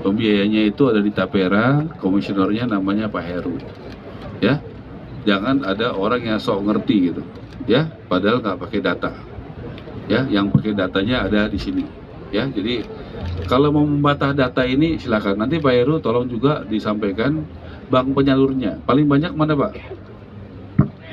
Pembiayanya itu ada di Tapera, komisionernya namanya Pak Heru. Ya, jangan ada orang yang sok ngerti gitu. Ya, padahal nggak pakai data. Ya, yang pakai datanya ada di sini. Ya, jadi kalau mau membantah data ini silakan. Nanti Pak Heru tolong juga disampaikan bank penyalurnya. Paling banyak mana Pak?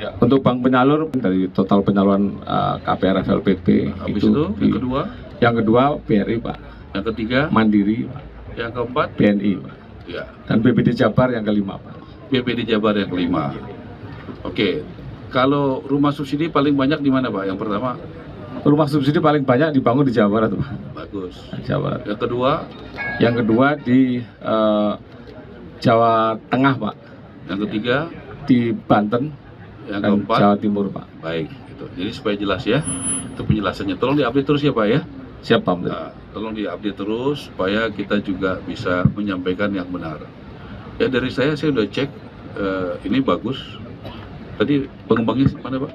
Ya, untuk bank penyalur dari total penyaluran KPR FLPP. Habis itu yang kedua? Yang kedua BRI Pak. Yang ketiga? Mandiri Pak. Yang keempat? BNI Pak. Ya. Dan BPD Jabar yang kelima Pak. BPD Jabar yang kelima. Oke. Kalau rumah subsidi paling banyak di mana Pak? Yang pertama? Rumah subsidi paling banyak dibangun di Jawa Barat Pak. Bagus. Jawa Barat. Yang kedua? Yang kedua di Jawa Tengah Pak. Yang ketiga? Di Banten. Yang dan keempat? Jawa Timur Pak. Baik. Gitu. Jadi supaya jelas ya. Itu penjelasannya. Tolong diupdate terus ya Pak ya. Siap Pak. Nah, tolong diupdate terus supaya kita juga bisa menyampaikan yang benar. Ya dari saya sudah cek ini bagus. Tadi pengembangnya mana Pak?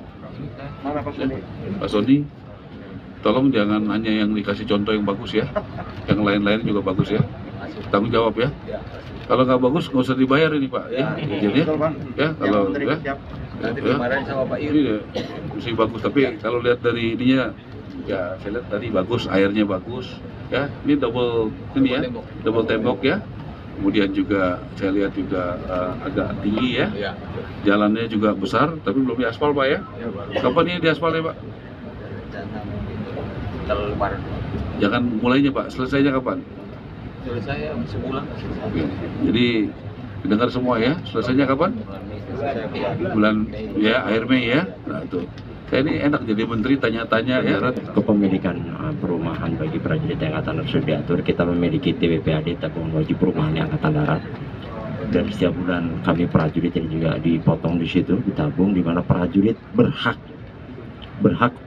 Mana Pak Sony? Pak Sony, tolong jangan hanya yang dikasih contoh yang bagus ya, yang lain-lain juga bagus ya. Tanggung jawab ya. Kalau nggak bagus nggak usah dibayar ini Pak. Ya, jadi ya kalau ya. Nanti Ya, dimarahin sama Pak Yuri. iya, mesti bagus. Tapi kalau lihat dari ininya, ya saya lihat tadi bagus, airnya bagus. Ya, ini double ini ya, double tembok ya. Kemudian juga saya lihat juga agak tinggi ya. Jalannya juga besar, tapi belum diaspal Pak ya. Kapan ini diaspal ya Pak? Kalau lebaran. Jangan mulainya Pak, selesainya kapan? Selesai sebulan. Oke. Jadi didengar semua ya, selesainya kapan? Bulan ya, akhir Mei ya. Nah itu. Saya ini enak jadi menteri tanya-tanya ya. Kepemilikan perumahan bagi prajurit Angkatan Darat sudah diatur. Kita memiliki TWPAD, tabungan wajib perumahan Angkatan Darat. Dan setiap bulan kami prajurit yang juga dipotong di situ, ditabung, di mana prajurit berhak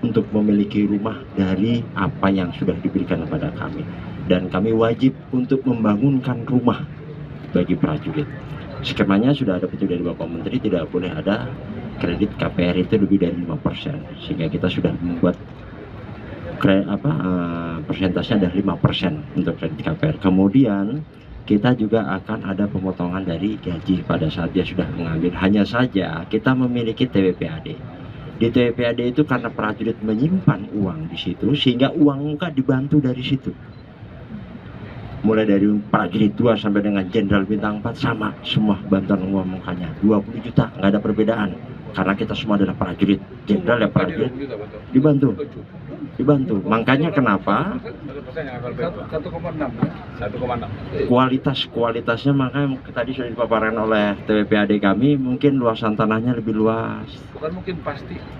untuk memiliki rumah dari apa yang sudah diberikan kepada kami. Dan kami wajib untuk membangunkan rumah bagi prajurit. Skemanya sudah ada petunjuk dari Bapak Menteri, tidak boleh ada kredit KPR itu lebih dari 5%, sehingga kita sudah membuat persentasenya ada 5% untuk kredit KPR. Kemudian kita juga akan ada pemotongan dari gaji pada saat dia sudah mengambil. Hanya saja kita memiliki TWPAD. Di TWPAD itu karena prajurit menyimpan uang di situ, sehingga uang muka dibantu dari situ. Mulai dari prajurit 2 sampai dengan jenderal bintang 4 sama semua bantuan uang mukanya 20 juta, nggak ada perbedaan karena kita semua adalah prajurit. Jenderal ya prajurit dibantu. Makanya kenapa 1,6. kualitasnya, makanya tadi sudah dipaparkan oleh TWPAD kami, mungkin luasan tanahnya lebih luas. Bukan mungkin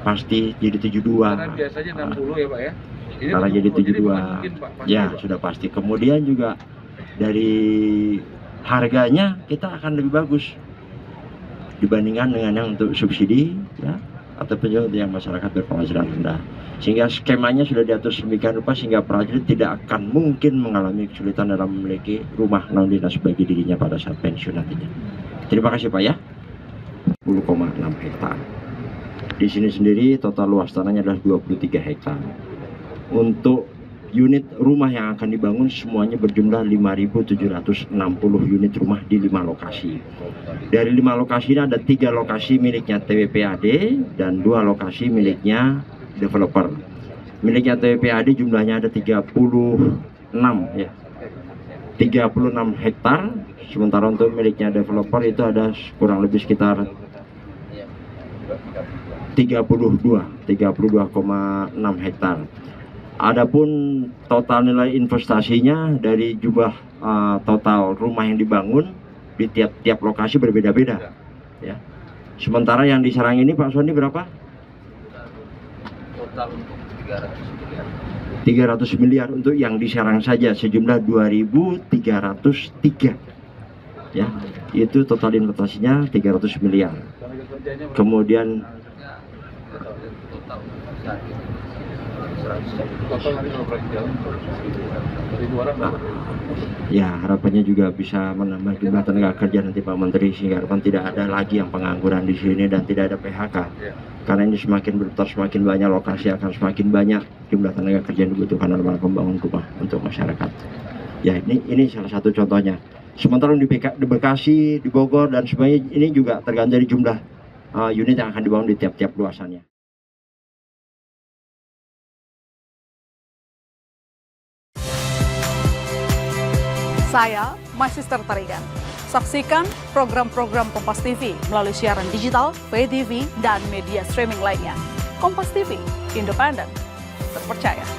Pasti jadi 72. Karena biasanya 60 ya Pak ya. Ini Karena jadi 72 mungkin, Pak, pasti, ya Pak. sudah pasti. Kemudian juga dari harganya kita akan lebih bagus dibandingkan dengan yang untuk subsidi ya, ataupun juga untuk yang masyarakat berpenghasilan rendah, sehingga skemanya sudah diatur sedemikian rupa sehingga prajurit tidak akan mungkin mengalami kesulitan dalam memiliki rumah non dinas bagi dirinya pada saat pensiun nantinya. Terima kasih Pak ya. 10,6 hektar. Di sini sendiri total luas tanahnya adalah 23 hektar. Untuk unit rumah yang akan dibangun semuanya berjumlah 5.760 unit rumah di 5 lokasi. Dari 5 lokasi ini ada 3 lokasi miliknya TWPAD dan 2 lokasi miliknya developer. Miliknya TWPAD jumlahnya ada 36 ya. 36 hektar, sementara untuk miliknya developer itu ada kurang lebih sekitar 32,6 hektar. Adapun total nilai investasinya dari jumlah total rumah yang dibangun di tiap-tiap lokasi berbeda-beda ya. Sementara yang di Serang ini Pak Sony berapa? Total 300 miliar. 300 miliar untuk yang di Serang saja, sejumlah 2.303 ya. Itu total investasinya 300 miliar. Kemudian ya harapannya juga bisa menambah jumlah tenaga kerja nanti Pak Menteri, sehingga harapan tidak ada lagi yang pengangguran di sini dan tidak ada PHK. Karena ini semakin berputar, semakin banyak lokasi akan semakin banyak jumlah tenaga kerja yang dibutuhkan dalam pembangunan rumah untuk masyarakat. Ya, ini salah satu contohnya. Sementara di Bekasi, di Bogor dan sebagainya, ini juga tergantung dari jumlah unit yang akan dibangun di tiap-tiap luasannya. Saya Magister Tarigan. Saksikan program-program Kompas TV melalui siaran digital, pay TV, dan media streaming lainnya. Kompas TV, independen, terpercaya.